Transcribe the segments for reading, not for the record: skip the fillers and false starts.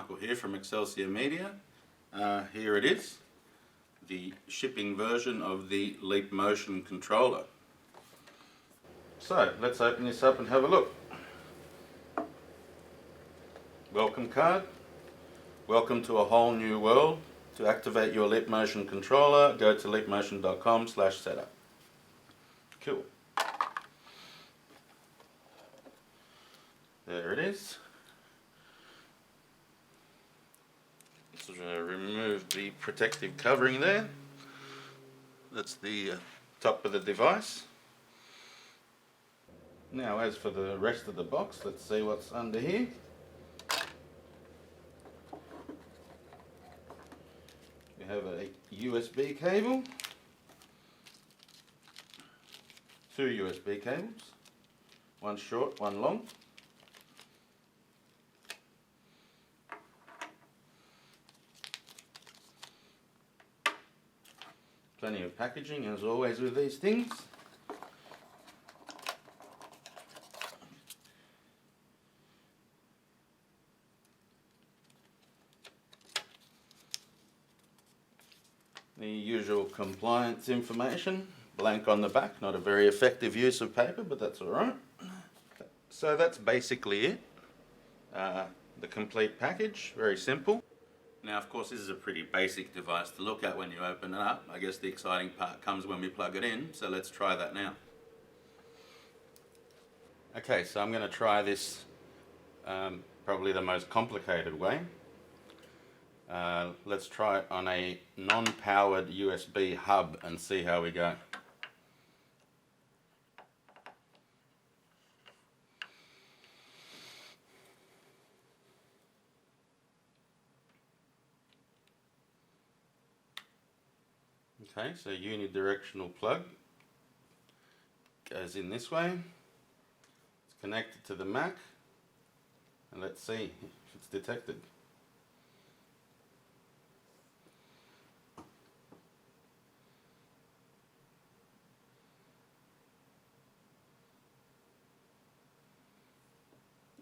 Michael here from XLsior Media. Here it is, the shipping version of the Leap Motion controller. So let's open this up and have a look. Welcome card. Welcome to a whole new world. To activate your Leap Motion controller, go to leapmotion.com/setup. Cool. There it is. Let's remove the protective covering there. That's the top of the device. Now as for the rest of the box, let's see what's under here. We have a USB cable, two USB cables, one short, one long. Plenty of packaging as always with these things. The usual compliance information, blank on the back, not a very effective use of paper, but that's alright. So that's basically it. The complete package, very simple. Now of course this is a pretty basic device to look at when you open it up. I guess the exciting part comes when we plug it in, so let's try that now. Okay, so I'm going to try this probably the most complicated way. Let's try it on a non-powered USB hub and see how we go. Okay, so unidirectional plug goes in this way. It's connected to the Mac, and let's see if it's detected.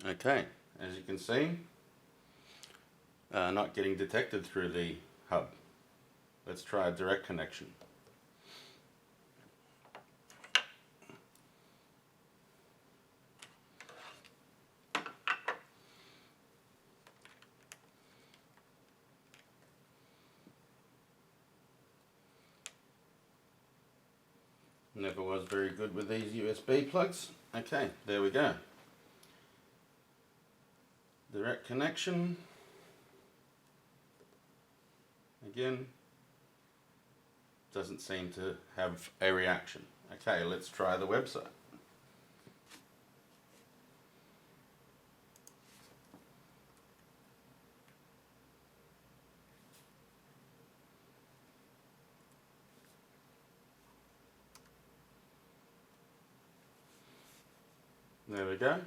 Okay, as you can see, not getting detected through the hub. Let's try a direct connection. Never was very good with these USB plugs. Okay, there we go. Direct connection. Again, doesn't seem to have a reaction. Okay, let's try the website. There we go.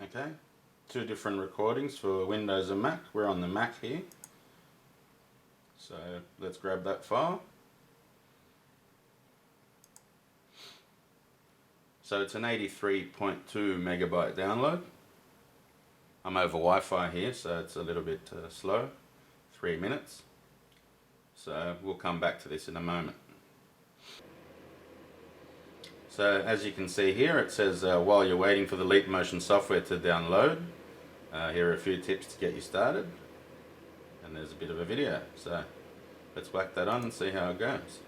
Okay, two different recordings for Windows and Mac. We're on the Mac here. So let's grab that file. So it's an 83.2 megabyte download. I'm over Wi-Fi here, so it's a little bit slow, 3 minutes. So we'll come back to this in a moment. So as you can see here, it says while you're waiting for the Leap Motion software to download, here are a few tips to get you started. And there's a bit of a video, so let's whack that on and see how it goes.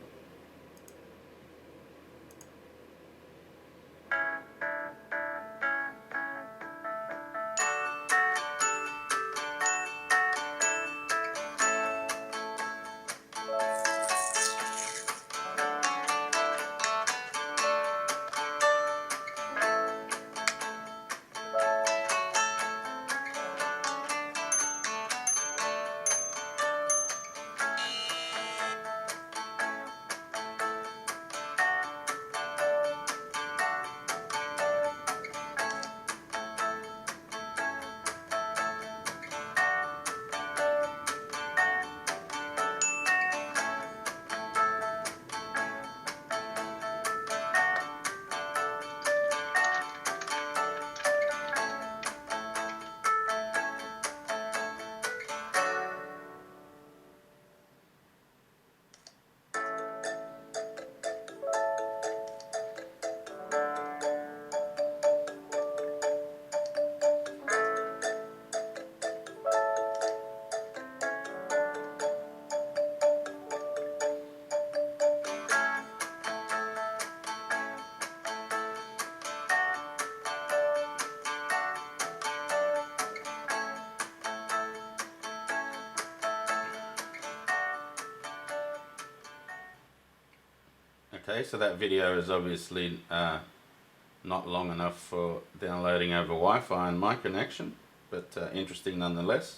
Okay, so that video is obviously not long enough for downloading over Wi-Fi and my connection, but interesting nonetheless,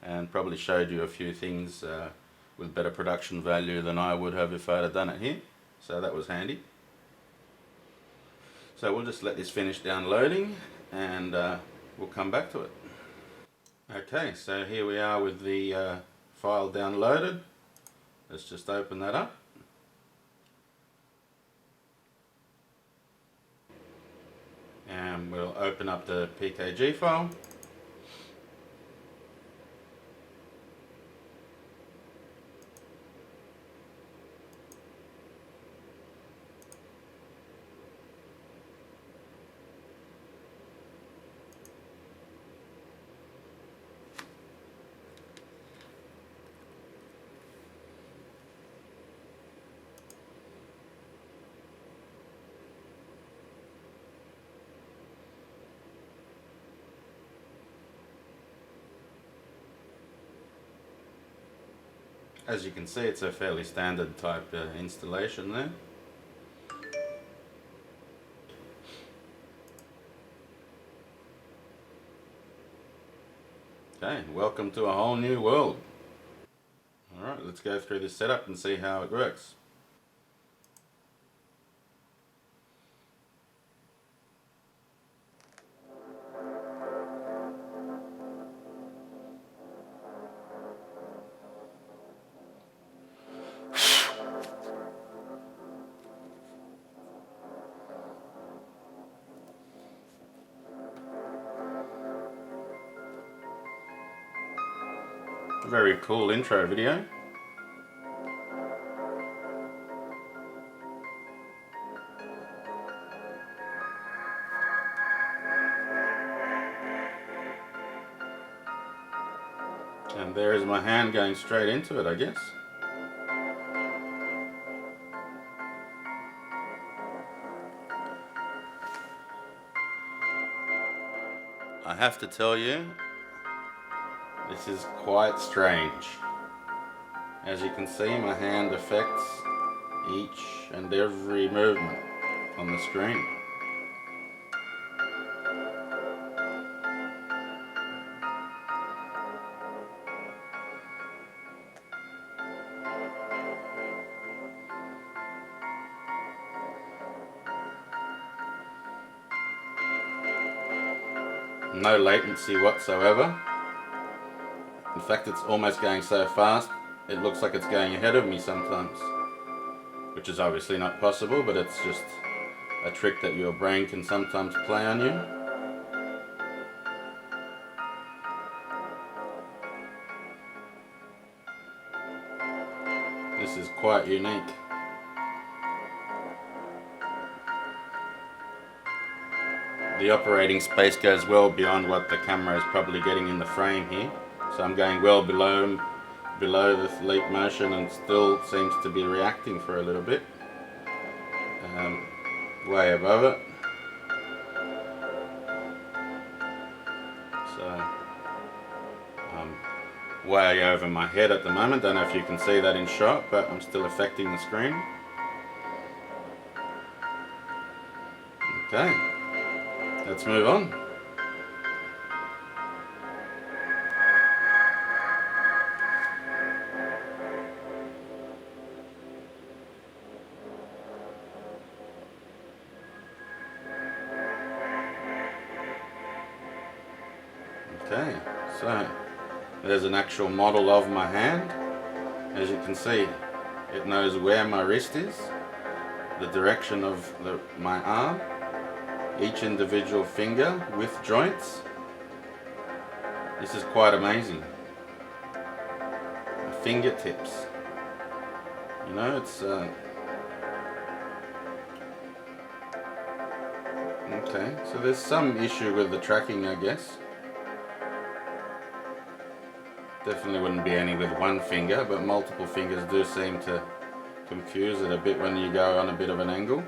and probably showed you a few things with better production value than I would have if I had done it here, so that was handy. So we'll just let this finish downloading and we'll come back to it. Okay, so here we are with the file downloaded. Let's just open that up. And we'll open up the PKG file. As you can see, it's a fairly standard type installation there. Okay, welcome to a whole new world. Alright, let's go through this setup and see how it works. Very cool intro video. And there is my hand going straight into it, I guess. I have to tell you, this is quite strange. As you can see, my hand affects each and every movement on the screen. No latency whatsoever. In fact, it's almost going so fast, it looks like it's going ahead of me sometimes. Which is obviously not possible, but it's just a trick that your brain can sometimes play on you. This is quite unique. The operating space goes well beyond what the camera is probably getting in the frame here. So I'm going well below the leap motion and still seems to be reacting for a little bit. Way above it. So I'm way over my head at the moment. Don't know if you can see that in shot, but I'm still affecting the screen. Okay, let's move on. Okay, so there's an actual model of my hand. As you can see, it knows where my wrist is, the direction of my arm, each individual finger with joints. This is quite amazing. My fingertips. You know, it's okay, so there's some issue with the tracking, I guess. Definitely wouldn't be any with one finger, but multiple fingers do seem to confuse it a bit when you go on a bit of an angle.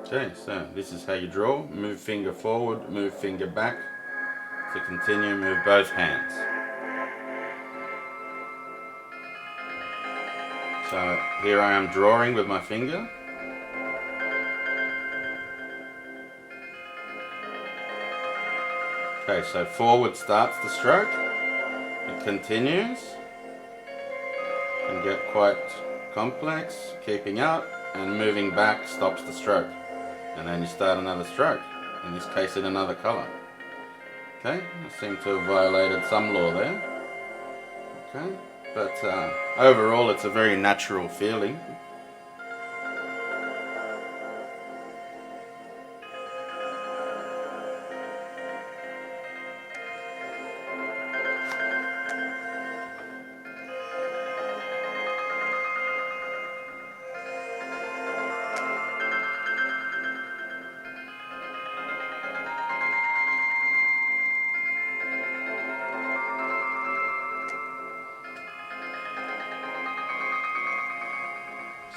Okay, so this is how you draw. Move finger forward, move finger back. To continue, move both hands. So here I am drawing with my finger. Okay, so forward starts the stroke. It continues. And get quite complex, keeping up, and moving back stops the stroke. And then you start another stroke, in this case in another colour. Okay, I seem to have violated some law there. Okay, but overall it's a very natural feeling.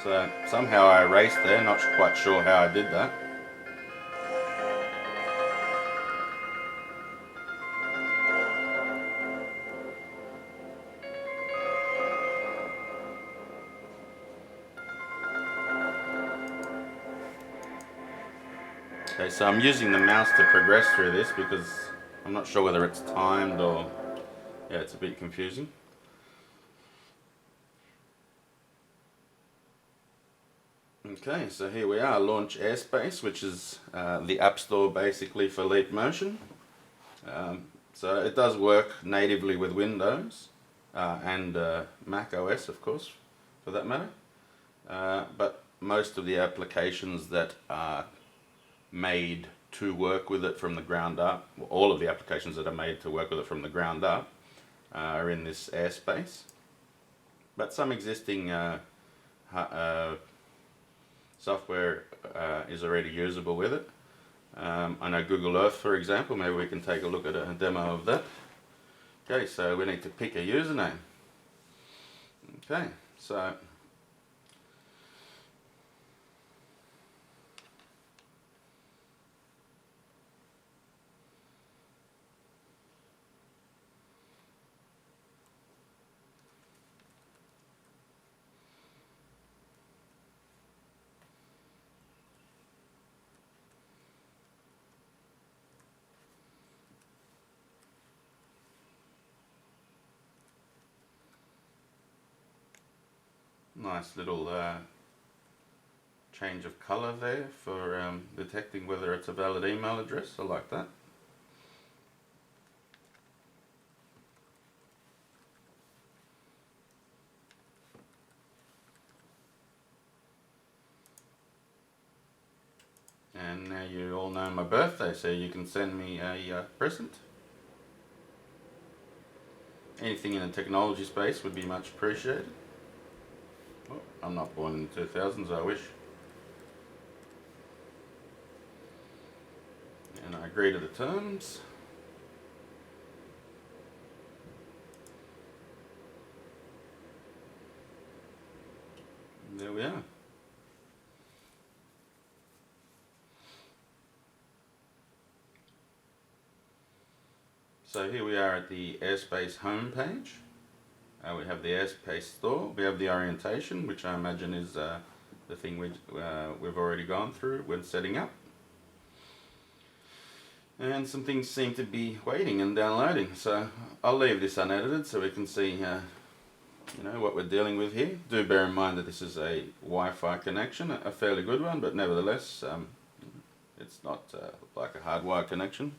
So somehow I erased there, not quite sure how I did that. Okay, so I'm using the mouse to progress through this because I'm not sure whether it's timed or... yeah, it's a bit confusing. Okay, so here we are, launch Airspace, which is the App Store basically for Leap Motion. So it does work natively with Windows and Mac OS, of course, for that matter. But most of the applications that are made to work with it from the ground up, well, all of the applications that are made to work with it from the ground up are in this Airspace. But some existing software is already usable with it. I know Google Earth, for example. Maybe we can take a look at a demo of that. Okay, so we need to pick a username. Okay, so nice little change of color there for detecting whether it's a valid email address. I like that. And now you all know my birthday, so you can send me a present. Anything in the technology space would be much appreciated. Well, I'm not born in the 2000s, I wish. And I agree to the terms. And there we are. So here we are at the Airspace homepage. We have the Airspace store. We have the orientation, which I imagine is the thing we've already gone through when setting up. And some things seem to be waiting and downloading. So I'll leave this unedited so we can see what we're dealing with here. Do bear in mind that this is a Wi-Fi connection, a fairly good one, but nevertheless, it's not like a hardwired connection.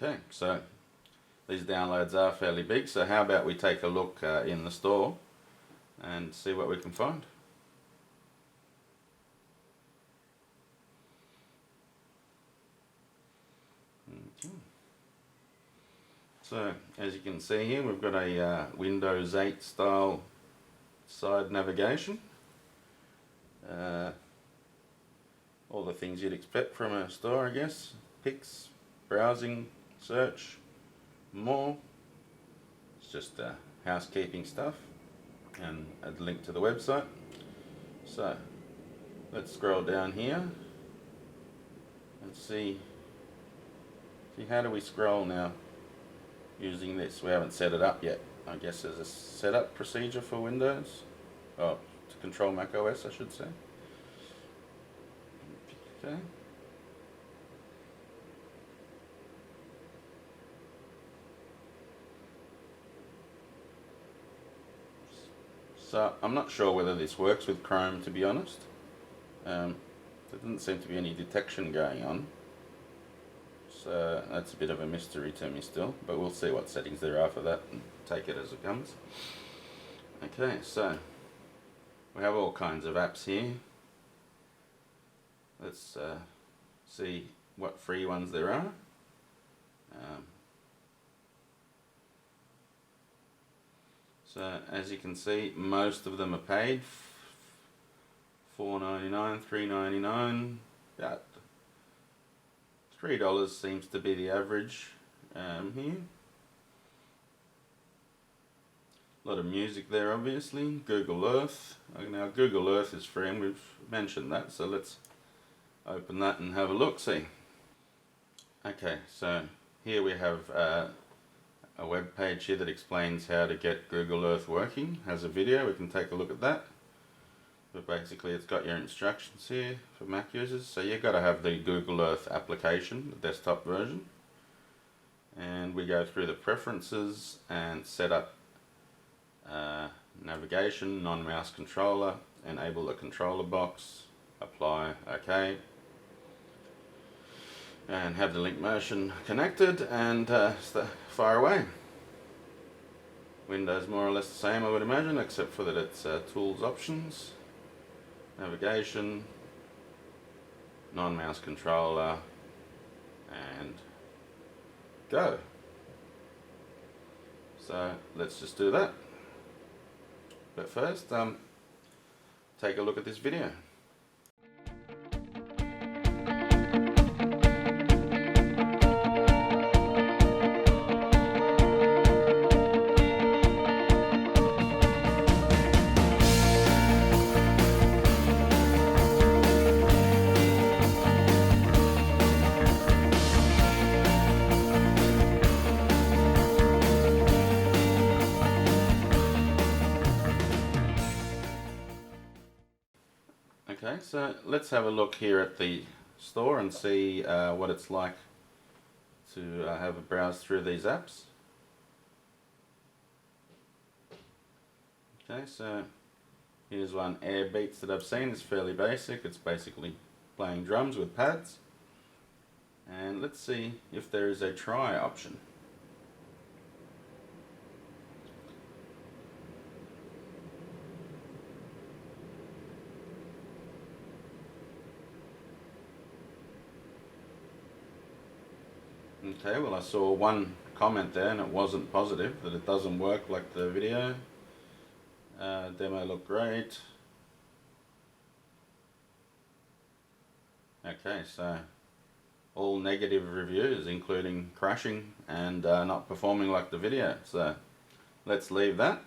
Okay, so these downloads are fairly big, so how about we take a look in the store and see what we can find. Okay. So as you can see here, we've got a Windows 8 style side navigation. All the things you'd expect from a store, I guess. Pics, browsing, search, more. It's just housekeeping stuff, and a link to the website. So let's scroll down here and see how do we scroll now using this. We haven't set it up yet. I guess there's a setup procedure for Windows, to control Mac OS, I should say. Okay. So I'm not sure whether this works with Chrome, to be honest. There doesn't seem to be any detection going on. So that's a bit of a mystery to me still, but we'll see what settings there are for that and take it as it comes. Okay, so we have all kinds of apps here. Let's see what free ones there are. So as you can see, most of them are paid. $4.99, $3.99, about $3 seems to be the average here. A lot of music there, obviously. Google Earth. Now Google Earth is free, and we've mentioned that, so let's open that and have a look, see. Okay, so here we have a web page here that explains how to get Google Earth working. Has a video, we can take a look at that. But basically it's got your instructions here for Mac users. So you've got to have the Google Earth application, the desktop version. And we go through the preferences and set up navigation, non-mouse controller, enable the controller box, apply, OK. And have the link motion connected and fire away. Windows more or less the same, I would imagine, except for that it's tools options, navigation, non-mouse controller, and go. So let's just do that. But first, take a look at this video. Okay, so let's have a look here at the store and see what it's like to have a browse through these apps. Okay, so here's one, Air Beats, that I've seen. It's fairly basic. It's basically playing drums with pads. And let's see if there is a try option. Okay, well I saw one comment there and it wasn't positive, that it doesn't work like the video. Demo looked great. Okay, so all negative reviews, including crashing and not performing like the video. So let's leave that.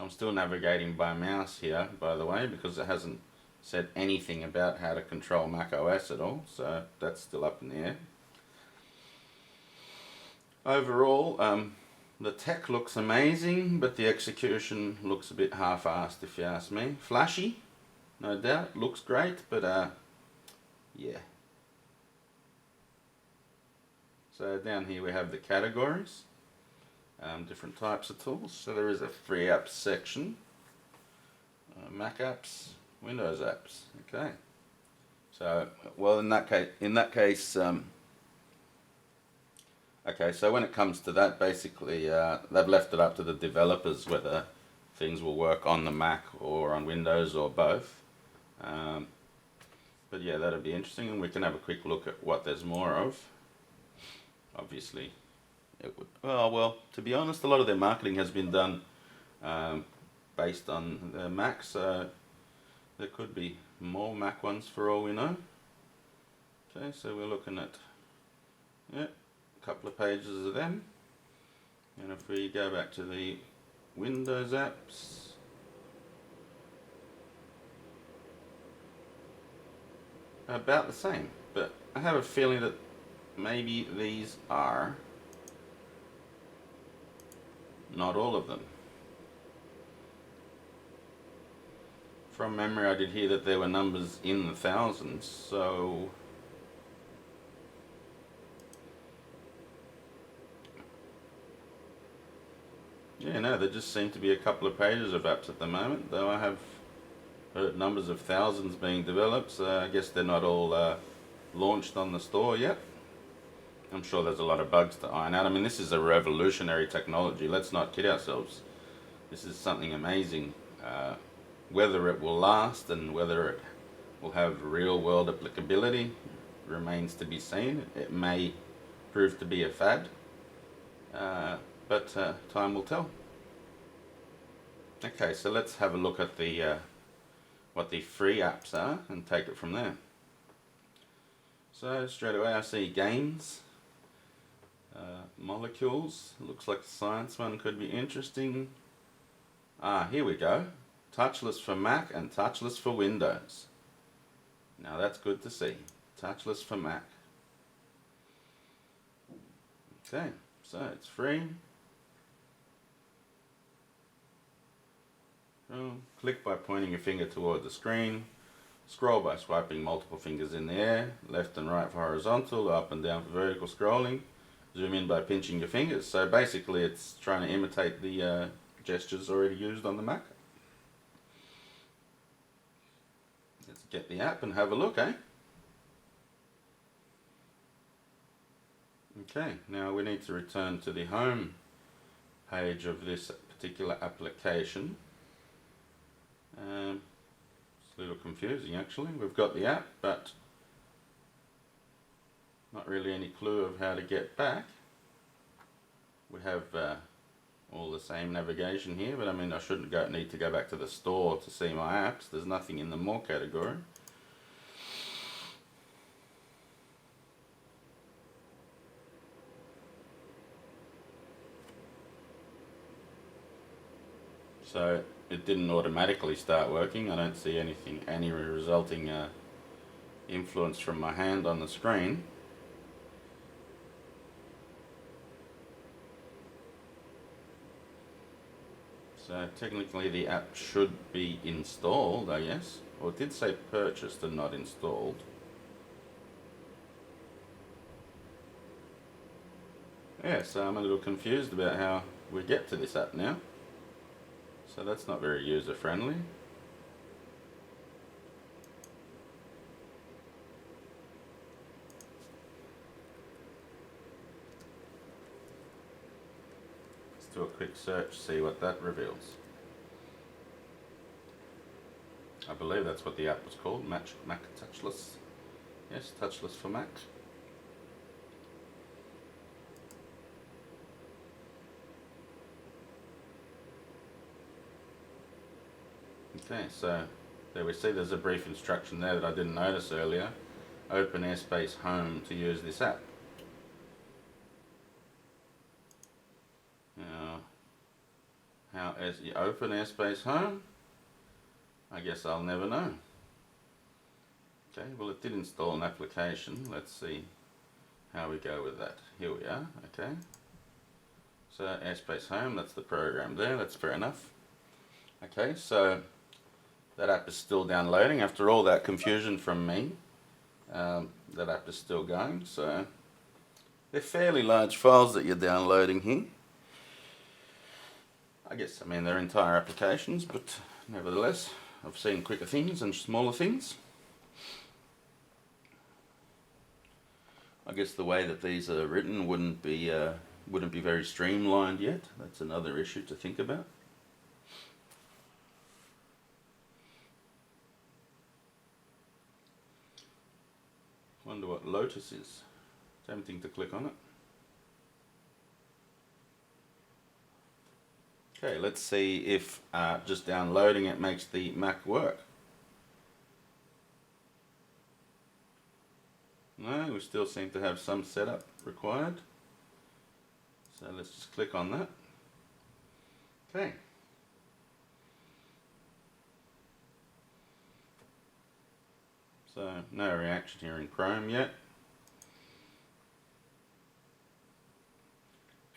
I'm still navigating by mouse here, by the way, because it hasn't said anything about how to control Mac OS at all, so that's still up in the air. Overall, the tech looks amazing, but the execution looks a bit half-assed, if you ask me. Flashy, no doubt, looks great, but yeah. So down here we have the categories. Different types of tools. So there is a free apps section, Mac apps, Windows apps. Okay. So well, in that case, okay. So when it comes to that, basically, they've left it up to the developers whether things will work on the Mac or on Windows or both. But yeah, that'll be interesting, and we can have a quick look at what there's more of. Obviously. It would, well, to be honest, a lot of their marketing has been done based on the Mac, so There could be more Mac ones for all we know. Okay, so we're looking at a couple of pages of them. And if we go back to the Windows apps, about the same, but I have a feeling that maybe these are not all of them. From memory, I did hear that there were numbers in the thousands, so yeah, no, there just seem to be a couple of pages of apps at the moment, though I have heard numbers of thousands being developed, so I guess they're not all launched on the store yet. I'm sure there's a lot of bugs to iron out. I mean, this is a revolutionary technology, let's not kid ourselves. This is something amazing. Whether it will last and whether it will have real world applicability remains to be seen. It may prove to be a fad, but time will tell. Okay, so let's have a look at the what the free apps are and take it from there. So straight away I see games, molecules. Looks like the science one could be interesting. Here we go. Touchless for Mac and touchless for Windows. Now that's good to see. Touchless for Mac. Okay, so it's free. Click by pointing your finger toward the screen. Scroll by swiping multiple fingers in the air. Left and right for horizontal, up and down for vertical scrolling. Zoom in by pinching your fingers. So basically it's trying to imitate the gestures already used on the Mac. Let's get the app and have a look, eh? Okay, now we need to return to the home page of this particular application. It's a little confusing actually. We've got the app, but not really any clue of how to get back. We have all the same navigation here, but I mean I shouldn't need to go back to the store to see my apps. There's nothing in the more category. So it didn't automatically start working. I don't see any resulting influence from my hand on the screen. So technically the app should be installed, I guess. Well, it did say purchased and not installed. Yeah, so I'm a little confused about how we get to this app now. So that's not very user friendly. Let's do a quick search, see what that reveals. I believe that's what the app was called, Mac Touchless. Yes, Touchless for Mac. Okay, so there we see there's a brief instruction there that I didn't notice earlier. Open Airspace Home to use this app. Now, how as you open Airspace Home? I guess I'll never know. Okay, well it did install an application. Let's see how we go with that. Here we are, okay. So Airspace Home, that's the program there, that's fair enough. Okay, so that app is still downloading after all that confusion from me. That app is still going, so they're fairly large files that you're downloading here. I guess, I mean, they're entire applications, but nevertheless, I've seen quicker things and smaller things. I guess the way that these are written wouldn't be very streamlined yet. That's another issue to think about. Wonder what Lotus is. Tempting to click on it. Okay, let's see if just downloading it makes the Mac work. No, we still seem to have some setup required. So let's just click on that. Okay. So no reaction here in Chrome yet.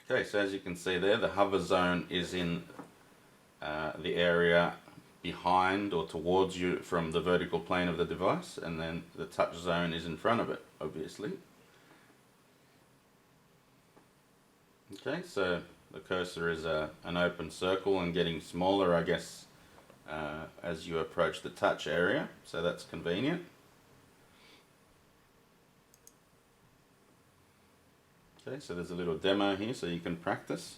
Okay, so as you can see there, the hover zone is in the area behind or towards you from the vertical plane of the device, and then the touch zone is in front of it, obviously. Okay, so the cursor is an open circle and getting smaller, I guess, as you approach the touch area, so that's convenient. Okay, so there's a little demo here so you can practice.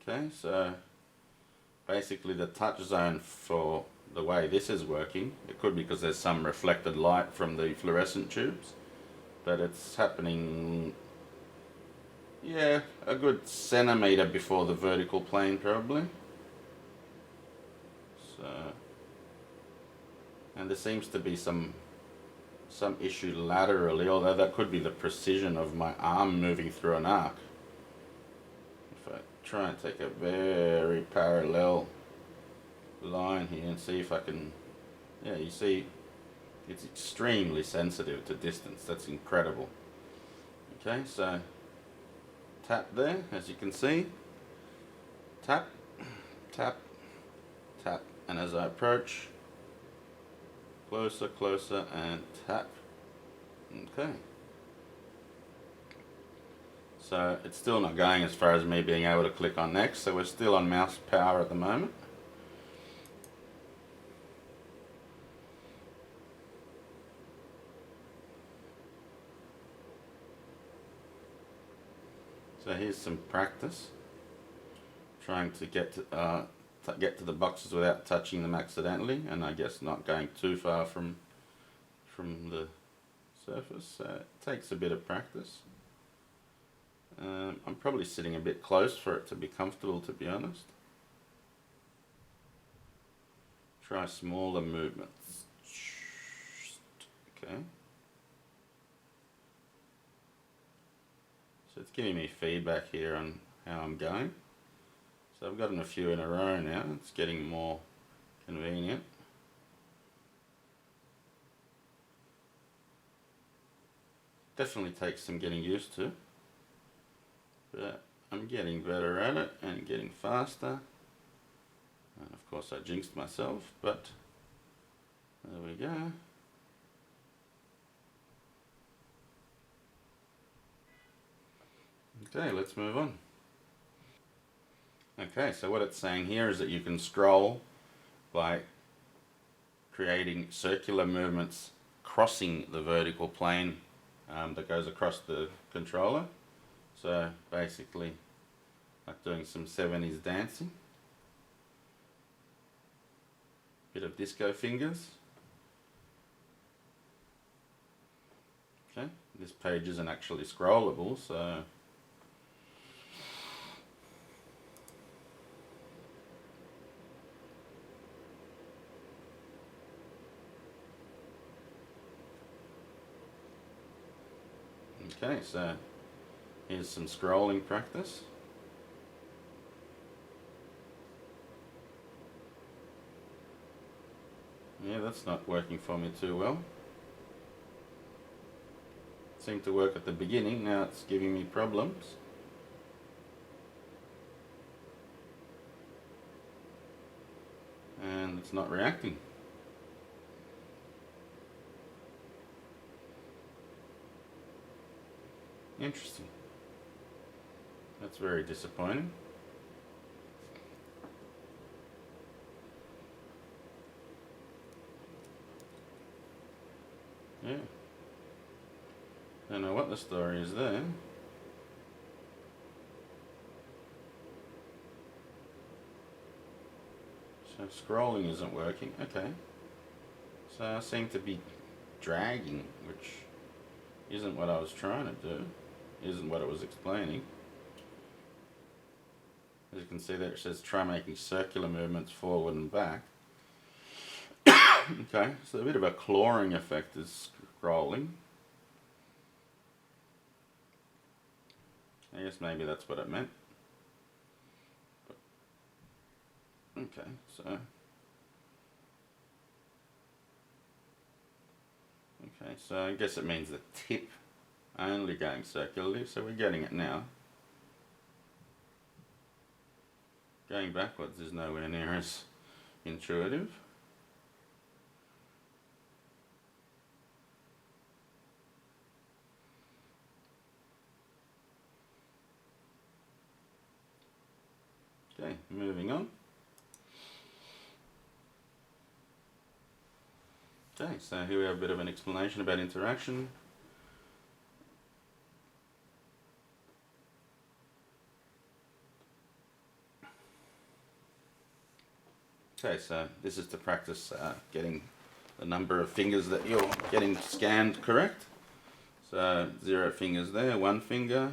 Okay, so basically the touch zone for the way this is working, it could be because there's some reflected light from the fluorescent tubes, but it's happening, yeah, a good centimetre before the vertical plane probably. So, and there seems to be some issue laterally, although that could be the precision of my arm moving through an arc. If I try and take a very parallel line here and see if I can, yeah, you see it's extremely sensitive to distance. That's incredible. Okay, so tap there, as you can see, tap, tap, tap, and as I approach, closer, closer, and tap. Okay. So it's still not going as far as me being able to click on next, so we're still on mouse power at the moment. So here's some practice, trying to get to the boxes without touching them accidentally, and I guess not going too far from the surface. So it takes a bit of practice. I'm probably sitting a bit close for it to be comfortable, to be honest. Try smaller movements. Okay. So it's giving me feedback here on how I'm going. So I've gotten a few in a row now. It's getting more convenient. Definitely takes some getting used to, but I'm getting better at it and getting faster. And of course I jinxed myself, but there we go. Okay, let's move on. Okay, so what it's saying here is that you can scroll by creating circular movements crossing the vertical plane that goes across the controller. So basically like doing some 70s dancing. Bit of disco fingers. Okay, this page isn't actually scrollable, so okay, so here's some scrolling practice. Yeah, that's not working for me too well. It seemed to work at the beginning, now it's giving me problems. And it's not reacting. Interesting. That's very disappointing. Yeah. Don't know what the story is there. So scrolling isn't working. Okay. So I seem to be dragging, which isn't what I was trying to do. Isn't what it was explaining. As you can see there, it says try making circular movements forward and back. Okay, so a bit of a clawing effect is scrolling. I guess maybe that's what it meant. Okay, so I guess it means the tip only going circularly, so we're getting it now. Going backwards is nowhere near as intuitive. Okay, moving on. Okay, so here we have a bit of an explanation about interaction. Okay, so this is to practice getting the number of fingers that you're getting scanned correct. So 0 fingers there, 1 finger.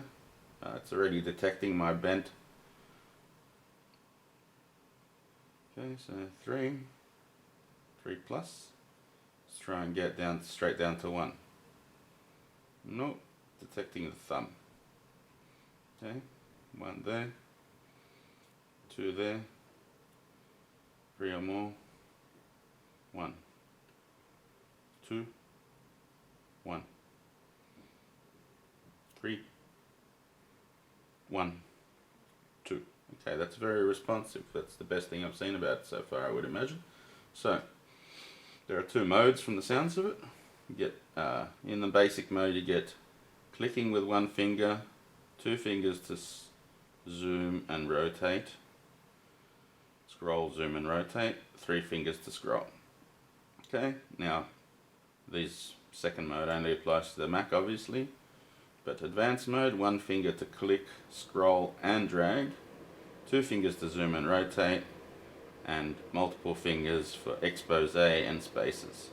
It's already detecting my bent. Okay, so 3 plus. Let's try and get down straight down to 1. Nope, detecting the thumb. Okay, 1 there, 2 there, 3 or more, 1, 2, 1, 3, 1, 2. Okay, that's very responsive. That's the best thing I've seen about it so far, I would imagine. So, there are 2 modes from the sounds of it. You get, in the basic mode, you get clicking with 1 finger, 2 fingers to zoom and rotate, scroll, zoom and rotate, 3 fingers to scroll. Okay, now this second mode only applies to the Mac obviously, but advanced mode, 1 finger to click, scroll and drag, 2 fingers to zoom and rotate, and multiple fingers for expose and spaces.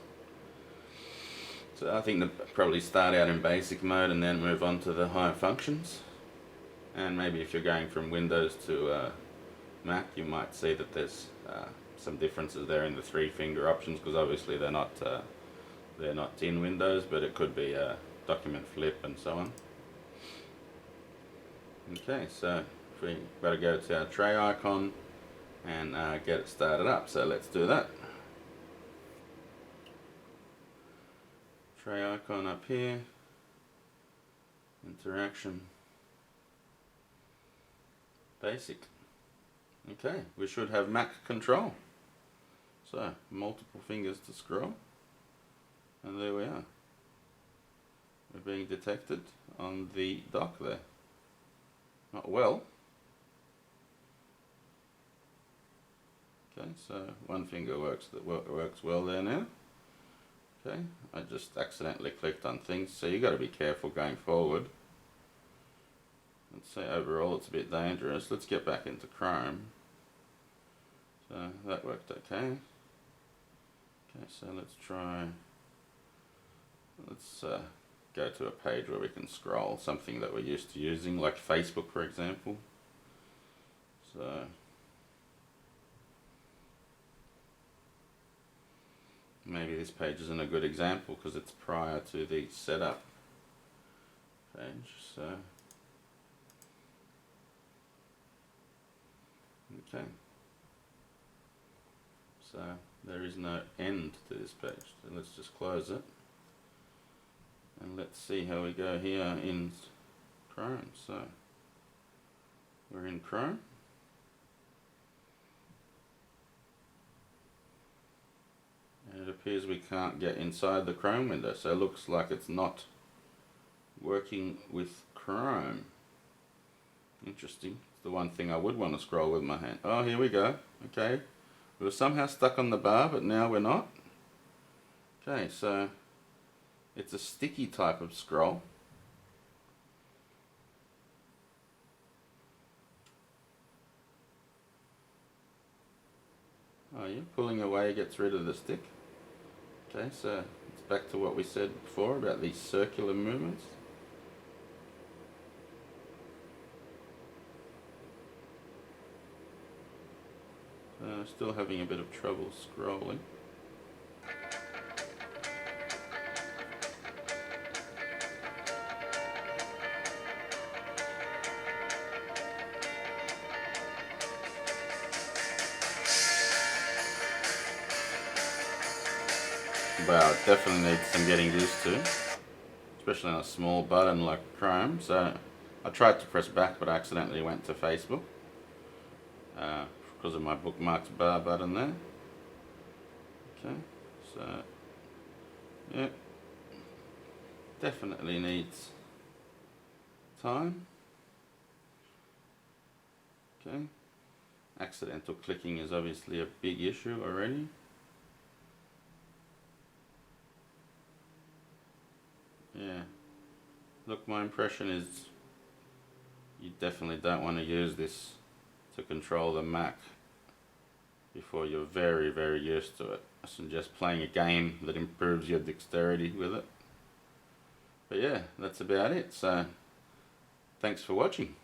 So I think they'll probably start out in basic mode and then move on to the higher functions. And maybe if you're going from Windows to Mac, you might see that there's some differences there in the 3 finger options, because obviously they're not in Windows, but it could be document flip and so on. Okay, so we better go to our tray icon and get it started up. So let's do that. Tray icon up here, interaction, basic. Okay, we should have Mac control. So multiple fingers to scroll, and there we are. We're being detected on the dock there. Not well. Okay, so 1 finger works well there now. Okay, I just accidentally clicked on things, so you got to be careful going forward. Let's say overall it's a bit dangerous. Let's get back into Chrome. So that worked okay. Okay, so let's go to a page where we can scroll, something that we're used to using, like Facebook for example. So maybe this page isn't a good example because it's prior to the setup page. So okay, so there is no end to this page, so let's just close it and let's see how we go here in Chrome. So we're in Chrome. And it appears we can't get inside the Chrome window, so it looks like it's not working with Chrome. Interesting. It's the one thing I would want to scroll with my hand. Oh, here we go. Okay. We were somehow stuck on the bar, but now we're not. Okay, so it's a sticky type of scroll. Oh yeah, pulling away gets rid of the stick. Okay, so it's back to what we said before about these circular movements. Still having a bit of trouble scrolling. Well, it definitely needs some getting used to, especially on a small button like Chrome. So I tried to press back, but I accidentally went to Facebook because of my bookmarks bar button there. Okay, so yeah, definitely needs time. Okay, accidental clicking is obviously a big issue already. Yeah, look, my impression is you definitely don't want to use this to control the Mac before you're very, very used to it. I suggest playing a game that improves your dexterity with it. But yeah, that's about it. So thanks for watching.